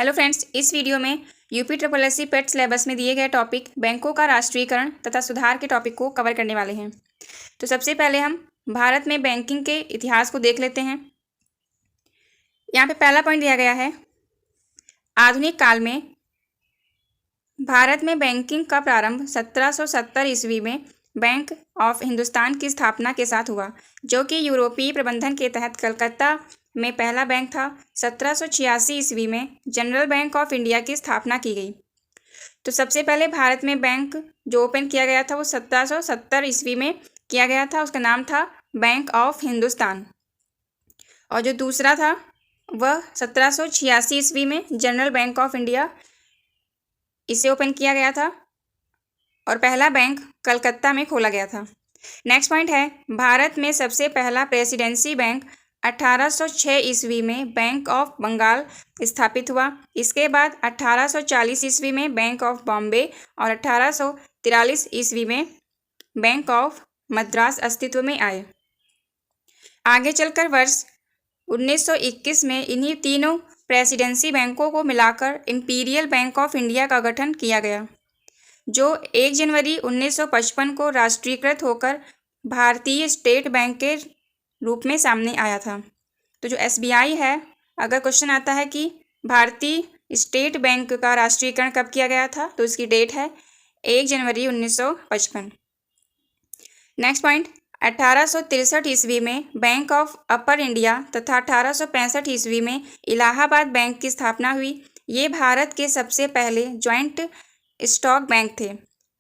Hello friends, इस video में UP triple S C पेट syllabus में दिए गए टॉपिक बैंकों का राष्ट्रीयकरण तथा सुधार के टॉपिक को कवर करने वाले हैं। तो सबसे पहले हम भारत में बैंकिंग के इतिहास को देख लेते हैं। यहाँ पे पहला पॉइंट दिया गया है, आधुनिक काल में भारत में बैंकिंग का प्रारंभ 1770 ईस्वी में बैंक ऑफ हिंदुस्तान की स्थापना के साथ हुआ, जो कि यूरोपीय प्रबंधन के तहत कलकत्ता में पहला बैंक था। 1786 ईस्वी में जनरल बैंक ऑफ इंडिया की स्थापना की गई। तो सबसे पहले भारत में बैंक जो ओपन किया गया था वो 1770 ईस्वी में किया गया था, उसका नाम था बैंक ऑफ हिंदुस्तान। और जो दूसरा था वह 1786 ईस्वी में जनरल बैंक ऑफ इंडिया, इसे ओपन किया गया था और पहला बैंक कलकत्ता में खोला गया था। नेक्स्ट पॉइंट है, भारत में सबसे पहला प्रेसिडेंसी बैंक 1806 ईस्वी में बैंक ऑफ बंगाल स्थापित हुआ। इसके बाद 1840 ईस्वी में बैंक ऑफ बॉम्बे और 1843 ईस्वी में बैंक ऑफ मद्रास अस्तित्व में आए। आगे चलकर वर्ष 1921 में इन्हीं तीनों प्रेसिडेंसी बैंकों को मिलाकर इंपीरियल बैंक ऑफ इंडिया का गठन किया गया, जो 1 जनवरी 1955 को राष्ट्रीयकृत होकर भारतीय स्टेट बैंक के रूप में सामने आया था। तो जो SBI है, अगर क्वेश्चन आता है कि भारतीय स्टेट बैंक का राष्ट्रीयकरण कब किया गया था, तो इसकी डेट है 1 जनवरी 1955। नेक्स्ट पॉइंट, 1863 ईस्वी में बैंक ऑफ अपर इंडिया तथा 1865 ईस्वी में इलाहाबाद बैंक की स्थापना हुई। ये भारत के सबसे पहले ज्वाइंट स्टॉक बैंक थे।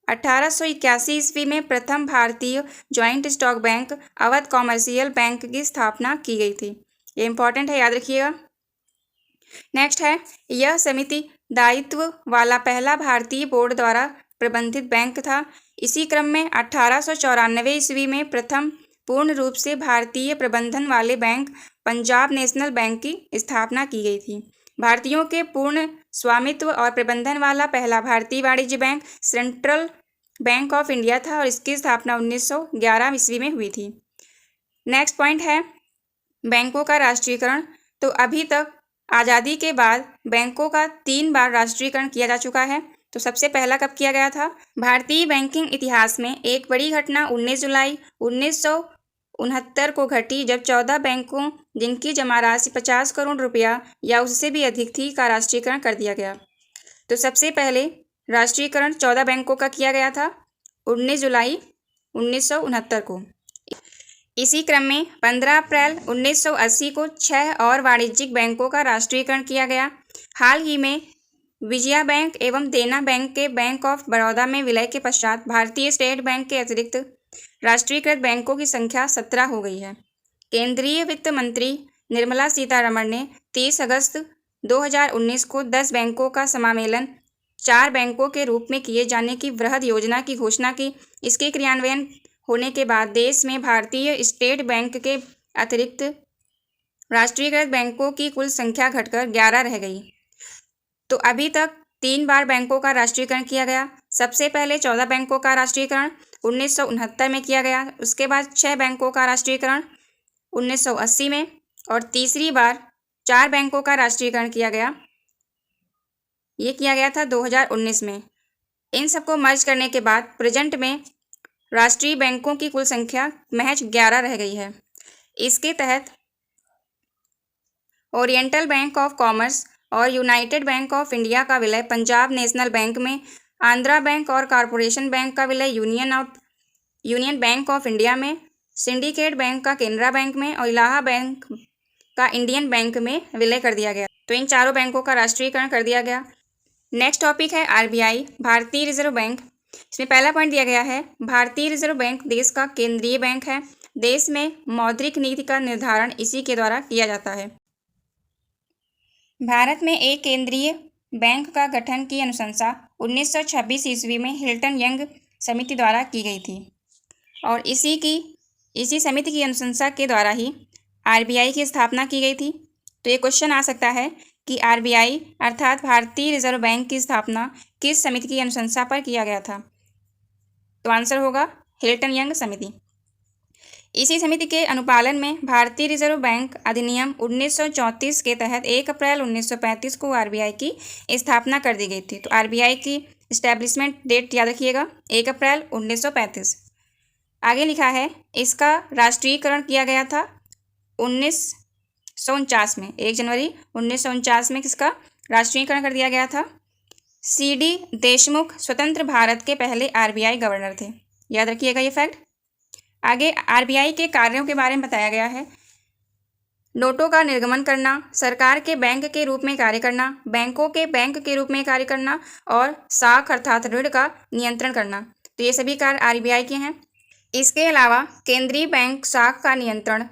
1881 ईस्वी में प्रथम भारतीय joint stock bank Awadh commercial bank की स्थापना की गई थी। ये इंपॉर्टेंट है, याद रखिएगा। नेक्स्ट है, यह समिति दायित्व वाला पहला भारतीय बोर्ड द्वारा प्रबंधित बैंक था। इसी क्रम में 1894 ईस्वी में प्रथम पूर्ण रूप से भारतीय प्रबंधन वाले बैंक पंजाब नेशनल बैंक की स्थापना की गई थी। भारतीयों के पूर्ण स्वामित्व और प्रबंधन वाला पहला भारतीय वाणिज्य bank central bank of India था और इसकी स्थापना 1911 ईस्वी में हुई थी। नेक्स्ट पॉइंट है, बैंकों का राष्ट्रीयकरण। तो अभी तक आज़ादी के बाद बैंकों का 3 बार राष्ट्रीयकरण किया जा चुका है। तो सबसे पहला कब किया गया था? भारतीय बैंकिंग इतिहास में एक बड़ी घटना 19 जुलाई 1969 को घटी, जब 14 बैंकों जिनकी जमा राशि 50 करोड़ रुपया या उससे भी अधिक थी का राष्ट्रीयकरण कर दिया गया। तो सबसे पहले राष्ट्रीयकरण 14 बैंकों का किया गया था 19 जुलाई 1969 को। इसी क्रम में 15 अप्रैल 1980 को 6 और वाणिज्यिक बैंकों का राष्ट्रीयकरण किया गया। हाल ही में विजया बैंक एवं देना बैंक के बैंक ऑफ बड़ौदा में विलय के पश्चात भारतीय स्टेट बैंक के अतिरिक्त राष्ट्रीयकृत बैंकों की संख्या 17 हो गई है। केंद्रीय वित्त मंत्री निर्मला सीतारमण ने 30 अगस्त 2019 को 10 बैंकों का समामेलन 4 बैंकों के रूप में किए जाने की वृहद योजना की घोषणा की। इसके क्रियान्वयन होने के बाद देश में भारतीय स्टेट बैंक के अतिरिक्त राष्ट्रीयकृत बैंकों की कुल संख्या घटकर 11 रह गई। तो अभी तक 3 बार बैंकों का राष्ट्रीयकरण किया गया। सबसे पहले 14 बैंकों का राष्ट्रीयकरण 1969 में किया गया, उसके बाद 6 बैंकों का राष्ट्रीयकरण 1980 में और तीसरी बार 4 बैंकों का राष्ट्रीयकरण किया गया, ये किया गया था 2019 में। इन सबको मर्ज करने के बाद प्रेजेंट में राष्ट्रीय बैंकों की कुल संख्या महज 11 रह गई है। इसके तहत ओरिएंटल बैंक ऑफ कॉमर्स और यूनाइटेड बैंक ऑफ इंडिया का विलय पंजाब नेशनल बैंक में, आंध्रा बैंक और कॉरपोरेशन बैंक का विलय यूनियन बैंक ऑफ इंडिया में, सिंडिकेट बैंक का केनरा बैंक में और इलाहाबाद बैंक का इंडियन बैंक में विलय कर दिया गया। तो इन चारों बैंकों का राष्ट्रीयकरण कर दिया गया। नेक्स्ट टॉपिक है RBI, भारतीय रिजर्व बैंक। इसमें पहला पॉइंट दिया गया है, भारतीय रिजर्व बैंक देश का केंद्रीय बैंक है। देश में मौद्रिक नीति का निर्धारण इसी के द्वारा किया जाता है। भारत में एक केंद्रीय बैंक का गठन की अनुशंसा 1926 ईस्वी में हिल्टन यंग समिति द्वारा की गई थी और इसी समिति की अनुशंसा के द्वारा ही RBI की स्थापना की गई थी। तो ये क्वेश्चन आ सकता है कि RBI अर्थात भारतीय रिजर्व बैंक की स्थापना किस समिति की अनुशंसा पर किया गया था? तो आंसर होगा हिल्टन यंग समिति। इसी समिति के अनुपालन में भारतीय रिजर्व बैंक अधिनियम 1934 के तहत 1 अप्रैल 1935 को आरबीआई की स्थापना कर दी गई थी। तो आरबीआई की इस्टेब्लिशमेंट डेट याद रखिएगा, 1 अप्रैल 1935। आगे लिखा है इसका राष्ट्रीयकरण किया गया था 1949 में, 1 जनवरी 1949 में किसका राष्ट्रीयकरण कर दिया गया था। सीडी देशमुख स्वतंत्र भारत के पहले आरबीआई गवर्नर थे, याद रखिएगा ये फैक्ट। आगे आरबीआई के कार्यों के बारे में बताया गया है। नोटों का निर्गमन करना, सरकार के बैंक के रूप में कार्य करना, बैंकों के बैंक के रूप में कार्य करना और साख अर्थात ऋण का नियंत्रण करना। तो ये सभी कार्य आरबीआई के हैं। इसके अलावा केंद्रीय बैंक साख का नियंत्रण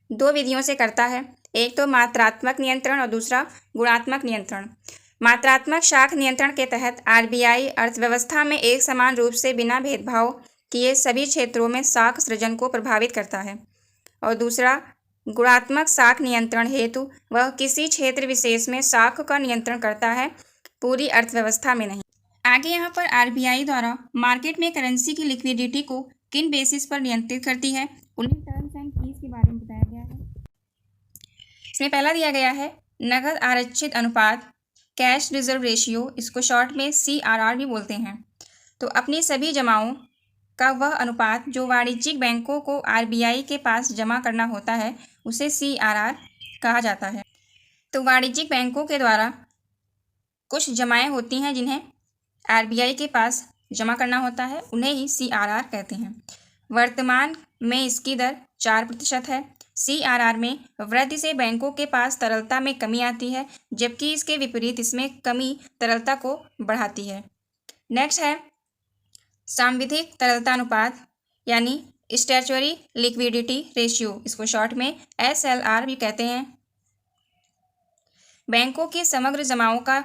2 विधियों से करता है, एक तो मात्रात्मक नियंत्रण और दूसरा गुणात्मक नियंत्रण। मात्रात्मक साख नियंत्रण के तहत आरबीआई अर्थव्यवस्था में एक समान रूप से बिना भेदभाव किए सभी क्षेत्रों में साख सृजन को प्रभावित करता है, और दूसरा गुणात्मक साख नियंत्रण हेतु वह किसी क्षेत्र विशेष में साख का नियंत्रण करता है, पूरी अर्थव्यवस्था में नहीं। आगे यहाँ पर आरबीआई द्वारा मार्केट में करेंसी की लिक्विडिटी को किन बेसिस पर नियंत्रित करती है, उन्हीं टर्म्स एंड फीस के बारे में बताया गया है। इसमें पहला दिया गया है नगद आरक्षित अनुपात, कैश रिजर्व रेशियो, इसको शॉर्ट में CRR भी बोलते हैं। तो अपनी सभी जमाओं का वह अनुपात जो वाणिज्यिक बैंकों को आरबीआई के पास जमा करना होता है उसे CRR कहा जाता है। तो वाणिज्यिक बैंकों के द्वारा कुछ जमाएं होती हैं जिन्हें आरबीआई के पास जमा करना होता है, उन्हें ही CRR कहते हैं। वर्तमान में इसकी दर 4% है। CRR में वृद्धि से बैंकों के पास तरलता में कमी आती है, जबकि इसके विपरीत इसमें कमी तरलता को बढ़ाती है। नेक्स्ट है सांविधिक तरलता अनुपात यानी स्टैच्यूटरी लिक्विडिटी रेशियो, इसको शॉर्ट में SLR भी कहते हैं। बैंकों की समग्र जमाओं का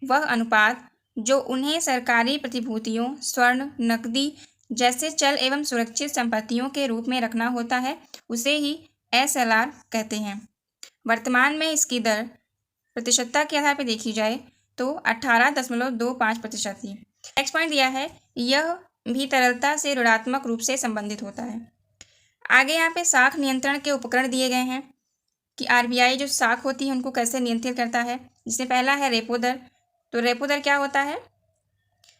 वह अनुपात जो उन्हें सरकारी प्रतिभूतियों, स्वर्ण, नकदी जैसे चल एवं सुरक्षित संपत्तियों के रूप में रखना होता है, उसे ही SLR कहते हैं। वर्तमान में इसकी दर प्रतिशतता के आधार पर देखी जाए तो 18.25% थी। नेक्स्ट पॉइंट दिया है यह भी तरलता से ऋणात्मक रूप से संबंधित होता है। आगे यहाँ पे साख नियंत्रण के उपकरण दिए गए हैं कि आरबीआई जो साख होती है उनको कैसे नियंत्रित करता है। जिसमें पहला है रेपो दर। तो रेपो दर क्या होता है?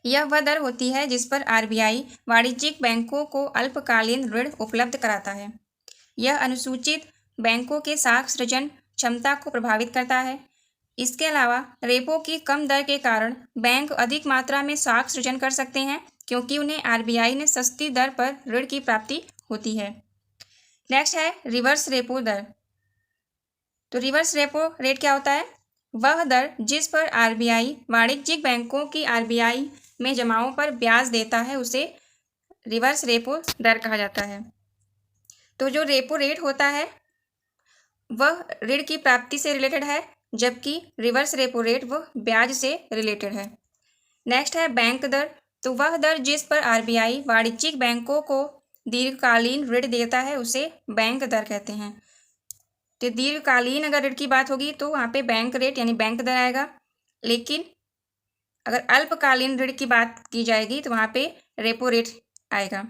यह वह दर होती है जिस पर आरबीआई वाणिज्यिक बैंकों को अल्पकालीन ऋण उपलब्ध कराता है। यह अनुसूचित बैंकों के साख सृजन क्षमता को प्रभावित करता है। इसके अलावा रेपो की कम दर के कारण बैंक अधिक मात्रा में साख सृजन कर सकते हैं, क्योंकि उन्हें आरबीआई ने सस्ती दर पर ऋण की प्राप्ति होती है। नेक्स्ट है रिवर्स रेपो दर। तो रिवर्स रेपो रेट क्या होता है? वह दर जिस पर आरबीआई वाणिज्यिक बैंकों की आरबीआई में जमाओं पर ब्याज देता है उसे रिवर्स रेपो दर कहा जाता है। तो जो रेपो रेट होता है वह ऋण की प्राप्ति से रिलेटेड है, जबकि रिवर्स रेपो रेट वह ब्याज से रिलेटेड है। नेक्स्ट है बैंक दर। तो वह दर जिस पर आरबीआई वाणिज्यिक बैंकों को दीर्घकालीन ऋण देता है उसे बैंक दर कहते हैं। तो दीर्घकालीन अगर ऋण की बात होगी तो वहाँ पे बैंक रेट यानी बैंक दर आएगा, लेकिन अगर अल्पकालीन ऋण की बात की जाएगी तो वहाँ पे रेपो रेट आएगा।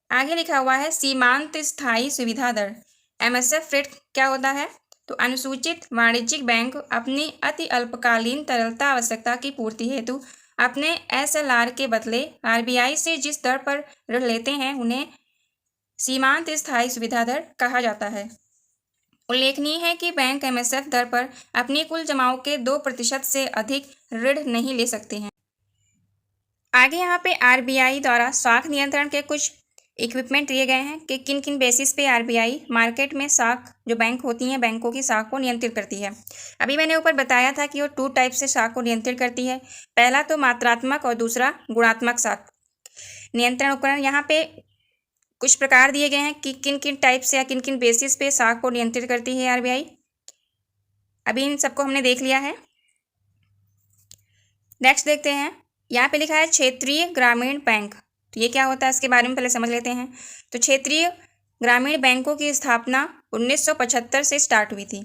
आगे लिखा हुआ है सीमांत स्थायी सुविधा दर। MSF रेट क्या होता है? तो अनुसूचित वाणिज्यिक बैंक अपनी अति अल्पकालीन तरलता आवश्यकता की पूर्ति हेतु अपने SLR के बदले आरबीआई से जिस दर पर ऋण लेते हैं उन्हें सीमांत स्थायी सुविधा दर कहा जाता है। उल्लेखनीय है कि बैंक MSF दर पर अपनी कुल जमाओं के 2% से अधिक ऋण नहीं ले सकते हैं। आगे यहाँ पे आरबीआई द्वारा साख नियंत्रण के कुछ इक्विपमेंट दिए गए हैं कि किन किन बेसिस पे आरबीआई मार्केट में साख जो बैंक होती हैं बैंकों की साख को नियंत्रित करती है। अभी मैंने ऊपर बताया था कि वो 2 टाइप से साख को नियंत्रित करती है। पहला तो मात्रात्मक और दूसरा गुणात्मक साख नियंत्रण उपकरण। यहाँ पे कुछ प्रकार दिए गए हैं कि किन किन टाइप से या किन किन बेसिस पे साख को नियंत्रित करती है आरबीआई। अभी इन सबको हमने देख लिया है। नेक्स्ट देखते हैं, यहाँ पे लिखा है क्षेत्रीय ग्रामीण बैंक। तो ये क्या होता है इसके बारे में पहले समझ लेते हैं। तो क्षेत्रीय ग्रामीण बैंकों की स्थापना 1975 से स्टार्ट हुई थी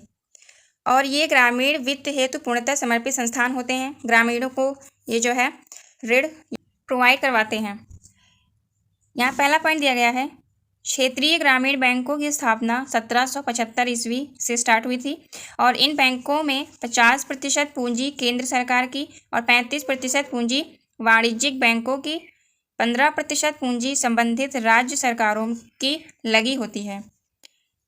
और ये ग्रामीण वित्त हेतु पूर्णतः समर्पित संस्थान होते हैं। ग्रामीणों को ये जो है ऋण प्रोवाइड करवाते हैं। यहाँ पहला पॉइंट दिया गया है क्षेत्रीय ग्रामीण बैंकों की स्थापना 1775 ईस्वी से स्टार्ट हुई थी और इन बैंकों में 50% पूंजी केंद्र सरकार की और 35% पूंजी वाणिज्यिक बैंकों की, 15% पूंजी संबंधित राज्य सरकारों की लगी होती है।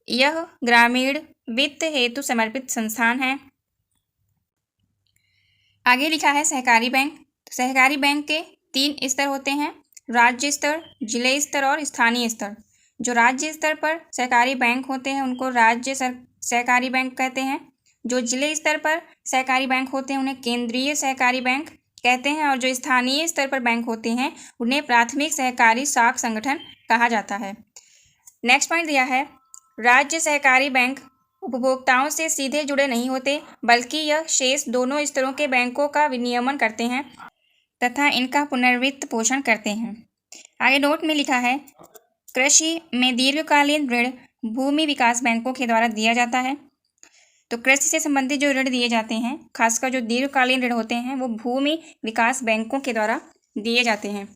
यह ग्रामीण वित्त हेतु समर्पित संस्थान है। आगे लिखा है सहकारी बैंक। सहकारी बैंक के 3 स्तर होते हैं, राज्य स्तर, जिले स्तर और स्थानीय स्तर। जो राज्य स्तर पर सहकारी बैंक होते हैं उनको राज्य सहकारी बैंक कहते हैं। जो जिले स्तर पर सहकारी बैंक होते हैं उन्हें केंद्रीय सहकारी बैंक कहते हैं और जो स्थानीय स्तर पर बैंक होते हैं उन्हें प्राथमिक सहकारी शाख संगठन कहा जाता है। नेक्स्ट पॉइंट दिया है, राज्य सहकारी बैंक उपभोक्ताओं से सीधे जुड़े नहीं होते बल्कि यह शेष दोनों स्तरों के बैंकों का विनियमन करते हैं तथा इनका पुनर्वित्त पोषण करते हैं। आगे नोट में लिखा है, कृषि में दीर्घकालीन ऋण भूमि विकास बैंकों के द्वारा दिया जाता है। तो कृषि से संबंधित जो ऋण दिए जाते हैं, खासकर जो दीर्घकालीन ऋण होते हैं, वो भूमि विकास बैंकों के द्वारा दिए जाते हैं।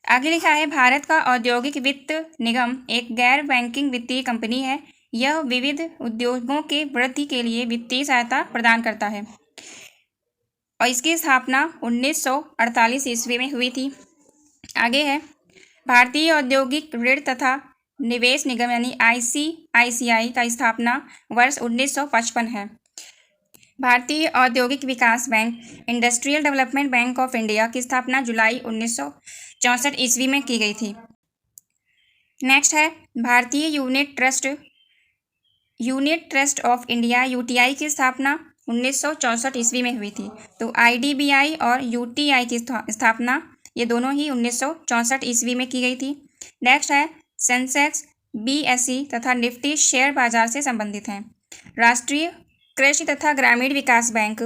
आगे लिखा है, भारत का औद्योगिक वित्त निगम एक गैर बैंकिंग वित्तीय कंपनी है। यह विविध उद्योगों के वृद्धि के लिए वित्तीय सहायता प्रदान करता है और इसकी स्थापना 1948 ईस्वी में हुई थी। आगे है, भारतीय औद्योगिक ऋण तथा निवेश निगम यानी ICICI का स्थापना वर्ष 1955 है। भारतीय औद्योगिक विकास bank industrial development bank of India की स्थापना जुलाई 1964 ईस्वी में की गई थी। नेक्स्ट है, भारतीय unit trust of India UTI की स्थापना 1964 ईस्वी में हुई थी। तो IDBI और UTI की स्थापना ये दोनों ही 1964 ईस्वी में की गई थी। नेक्स्ट है, सेंसेक्स, BSE तथा निफ्टी शेयर बाजार से संबंधित हैं। राष्ट्रीय कृषि तथा ग्रामीण विकास बैंक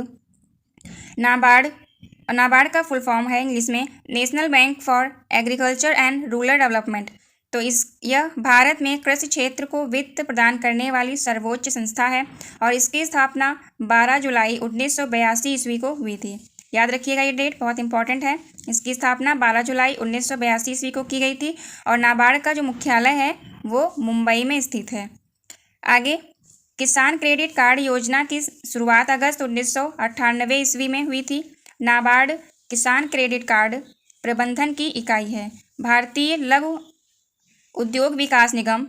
नाबार्ड का फुल फॉर्म है इंग्लिश में national bank for agriculture and rural development. तो यह भारत में कृषि क्षेत्र को वित्त प्रदान करने वाली सर्वोच्च संस्था है और इसकी स्थापना 12 जुलाई 1982 ईस्वी को हुई थी। याद रखिएगा, ये डेट बहुत इंपॉर्टेंट है। इसकी स्थापना 12 जुलाई 1982 ईस्वी को की गई थी और नाबार्ड का जो मुख्यालय है वो मुंबई में स्थित है। आगे, किसान क्रेडिट कार्ड योजना की शुरुआत अगस्त 1998 ईस्वी में हुई थी। नाबार्ड किसान क्रेडिट कार्ड प्रबंधन की इकाई है। भारतीय लघु उद्योग विकास निगम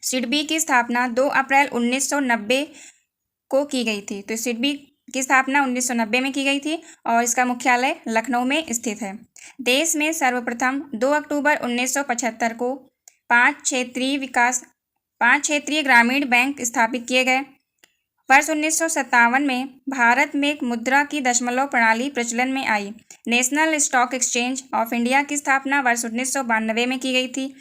सिडबी की स्थापना 2 अप्रैल 1990 को की गई थी। तो सिडबी की स्थापना 1990 में की गई थी और इसका मुख्यालय लखनऊ में स्थित है। देश में सर्वप्रथम 2 अक्टूबर 1975 को 5 क्षेत्रीय ग्रामीण बैंक स्थापित किए गए। वर्ष 1957 में भारत में एक मुद्रा की दशमलव प्रणाली प्रचलन में आई। National stock exchange of India की स्थापना वर्ष 1992 में की गई थी।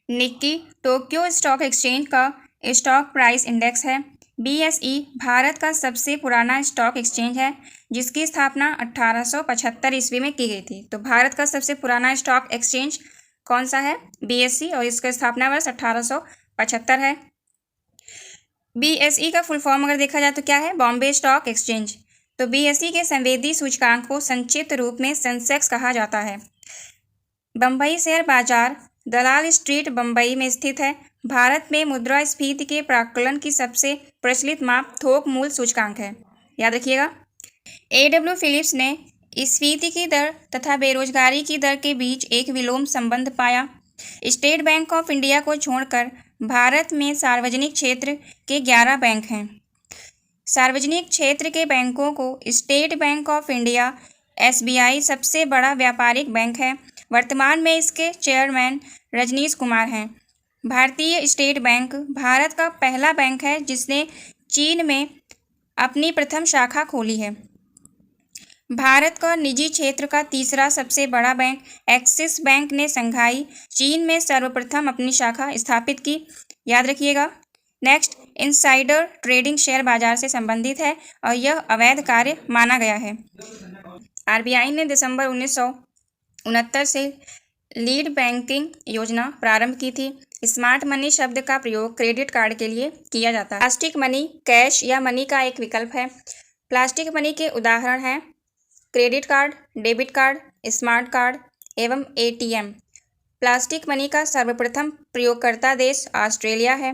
निक्की टोक्यो स्टॉक एक्सचेंज का स्टॉक प्राइस इंडेक्स है। BSE भारत का सबसे पुराना स्टॉक एक्सचेंज है जिसकी स्थापना 1875 ईस्वी में की गई थी। तो भारत का सबसे पुराना स्टॉक एक्सचेंज कौन सा है? BSE और इसका स्थापना वर्ष 1875 है। BSE का फुल फॉर्म अगर देखा जाए तो क्या है? Bombay stock exchange. तो BSE के संवेदी सूचकांक को संक्षिप्त रूप में सेंसेक्स कहा जाता है। बम्बई शेयर बाजार दलाल स्ट्रीट बम्बई में स्थित है। भारत में मुद्रास्फीति के प्राक्कलन की सबसे प्रचलित माप थोक मूल्य सूचकांक है। याद रखिएगा। AW फिलिप्स ने स्फीति की दर तथा बेरोजगारी की दर के बीच एक विलोम संबंध पाया। स्टेट बैंक ऑफ इंडिया को छोड़कर भारत में सार्वजनिक क्षेत्र के 11 बैंक हैं। सार्वजनिक क्षेत्र के बैंकों को state bank of India SBI सबसे बड़ा व्यापारिक बैंक है। वर्तमान में इसके चेयरमैन रजनीश कुमार हैं। भारतीय स्टेट बैंक भारत का पहला बैंक है जिसने चीन में अपनी प्रथम शाखा खोली है। भारत का निजी क्षेत्र का तीसरा सबसे बड़ा बैंक एक्सिस बैंक ने शंघाई चीन में सर्वप्रथम अपनी शाखा स्थापित की। याद रखिएगा। नेक्स्ट, इनसाइडर ट्रेडिंग शेयर बाजार से संबंधित है और यह अवैध कार्य माना गया है। RBI ने दिसंबर 1969 से लीड बैंकिंग योजना प्रारंभ की थी। स्मार्ट मनी शब्द का प्रयोग क्रेडिट कार्ड के लिए किया जाता है। प्लास्टिक मनी कैश या मनी का एक विकल्प है। प्लास्टिक मनी के उदाहरण हैं credit card, debit card, smart card एवं ATM। प्लास्टिक मनी का सर्वप्रथम प्रयोगकर्ता देश ऑस्ट्रेलिया है।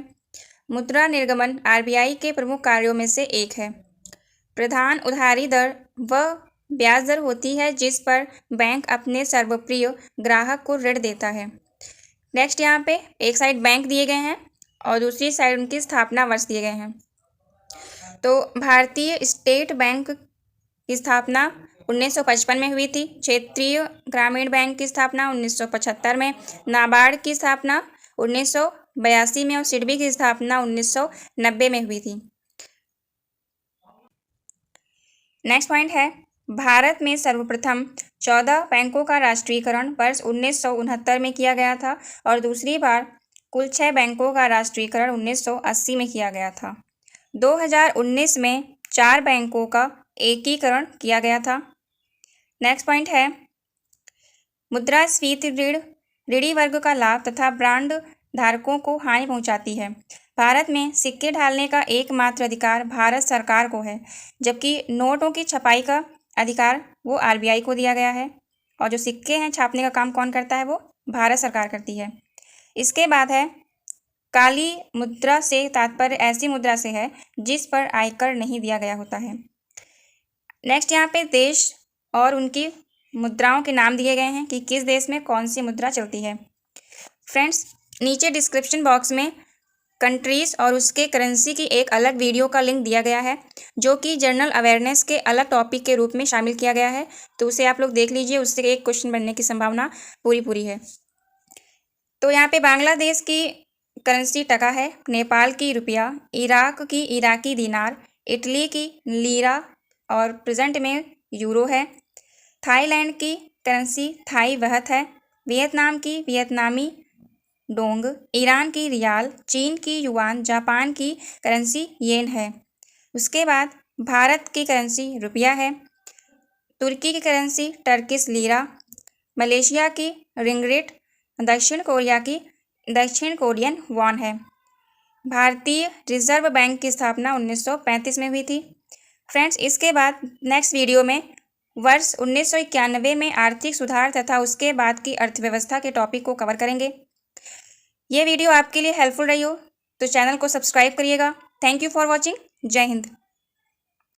मुद्रा निर्गमन आरबीआई के प्रमुख कार्यों में से एक है। प्रधान उधारी दर वह ब्याज दर होती है जिस पर बैंक अपने सर्वप्रिय ग्राहक को ऋण देता है। नेक्स्ट यहाँ पे एक साइड बैंक दिए गए हैं और दूसरी साइड उनकी स्थापना वर्ष दिए गए हैं। तो भारतीय स्टेट बैंक की स्थापना 1955 में हुई थी। क्षेत्रीय ग्रामीण बैंक की स्थापना 1975 में, नाबार्ड की स्थापना 1982 में और सिडबी की स्थापना 1990 में हुई थी। नेक्स्ट पॉइंट है, भारत में सर्वप्रथम 14 बैंकों का राष्ट्रीयकरण वर्ष 1969 में किया गया था और दूसरी बार कुल 6 बैंकों का राष्ट्रीयकरण 1980 में किया गया था। 2019 में 4 बैंकों का एकीकरण किया गया था। नेक्स्ट पॉइंट है, मुद्रास्फीति ऋणी वर्ग का लाभ तथा बांड धारकों को हानि पहुंचाती है। भारत में सिक्के ढालने का एकमात्र अधिकार भारत सरकार को है, जबकि नोटों की छपाई का अधिकार वो आरबीआई को दिया गया है और जो सिक्के हैं छापने का काम कौन करता है, वो भारत सरकार करती है। इसके बाद है, काली मुद्रा से तात्पर्य ऐसी मुद्रा से है जिस पर आयकर नहीं दिया गया होता है। नेक्स्ट यहाँ पे देश और उनकी मुद्राओं के नाम दिए गए हैं कि किस देश में कौन सी मुद्रा चलती है। फ्रेंड्स, नीचे डिस्क्रिप्शन बॉक्स में कंट्रीज़ और उसके करेंसी की एक अलग वीडियो का लिंक दिया गया है, जो कि जनरल अवेयरनेस के अलग टॉपिक के रूप में शामिल किया गया है। तो उसे आप लोग देख लीजिए, उससे एक क्वेश्चन बनने की संभावना पूरी है। तो यहाँ पे बांग्लादेश की करेंसी टका है, नेपाल की रुपया, इराक की इराकी दिनार, इटली की लीरा और प्रेजेंट में यूरो है। थाईलैंड की करेंसी थाई वहत है, वियतनाम की वियतनामी डोंग, ईरान की रियाल, चीन की युआन, जापान की करेंसी येन है। उसके बाद भारत की करेंसी रुपया है, तुर्की की करेंसी टर्किश लीरा, मलेशिया की रिंगगिट, दक्षिण कोरियन वॉन है। भारतीय रिजर्व बैंक की स्थापना 1935 में हुई थी। फ्रेंड्स, इसके बाद नेक्स्ट वीडियो में वर्ष 1991 में आर्थिक सुधार तथा उसके बाद की अर्थव्यवस्था के टॉपिक को कवर करेंगे। ये वीडियो आपके लिए हेल्पफुल रही हो तो चैनल को सब्सक्राइब करिएगा। Thank you for watching. जय हिंद।